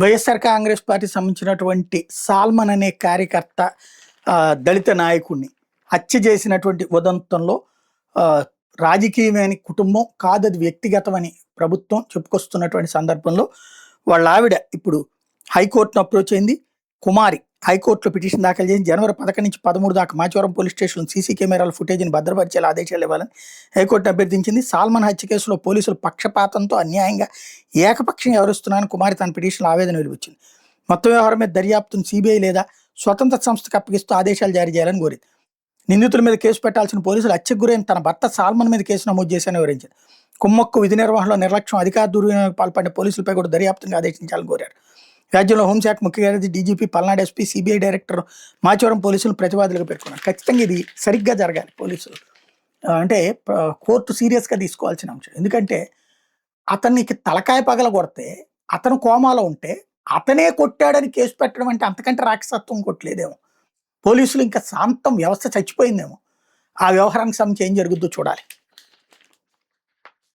YSR Congress party సంబంధించినటువంటి salmon అనే కార్యకర్త దళిత నాయకుడిని హత్య చేసినటువంటి ఉదంతంలో రాజకీయమైన కుటుంబం కాదు, అది వ్యక్తిగతమని ప్రభుత్వం చెప్పుకొస్తున్నటువంటి సందర్భంలో వాళ్ళ ఆవిడ ఇప్పుడు హైకోర్టును అప్రోచ్ అయింది. కుమారి హైకోర్టులో పిటిషన్ దాఖలు చేసి జనవరి 11 నుంచి 13 దాకా మాచవరం పోలీస్ స్టేషన్ సీసీ కెమెరాల ఫుటేజ్ని భద్రపరిచేలా ఆదేశాలు ఇవ్వాలని హైకోర్టు అభ్యర్థించింది. సాల్మన్ హత్య కేసులో పోలీసులు పక్షపాతంతో అన్యాయంగా ఏకపక్షంగా వ్యవహరిస్తున్నారని కుమారి తన పిటిషన్లో ఆవేదన వెలువచ్చింది. మొత్తం వ్యవహారం మీద దర్యాప్తును సిబిఐ లేదా స్వతంత్ర సంస్థకు అప్పగిస్తూ ఆదేశాలు జారీ చేయాలని కోరింది. నిందితుల మీద కేసు పెట్టాల్సిన పోలీసులు హత్యకు గురైన తన భర్త సాల్మన్ మీద కేసు నమోదు చేశారని వివరించారు. కుమ్మక్కు విధి నిర్వహణలో నిర్లక్ష్యం, అధికార దుర్వినియోగం పాల్పడిన పోలీసులపై కూడా దర్యాప్తును ఆదేశించాలని కోరారు. రాజ్యంలో హోంశాఖ ముఖ్య కార్యదర్శి, DGP, Palnadu SP, CBI director Machavaram పోలీసులు ప్రతివాదులుగా పేర్కొన్నారు. ఖచ్చితంగా ఇది సరిగ్గా జరగాలి. పోలీసులు అంటే కోర్టు సీరియస్గా తీసుకోవాల్సిన అంశం. ఎందుకంటే అతనికి తలకాయ పగల కొడితే, అతను కోమాలో ఉంటే అతనే కొట్టాడని కేసు పెట్టడం అంటే అంతకంటే రాక్షసత్వం కొట్టలేదేమో. పోలీసులు ఇంకా శాంతం, వ్యవస్థ చచ్చిపోయిందేమో. ఆ వ్యవహారానికి సంబంధించి ఏం జరుగుద్దో చూడాలి.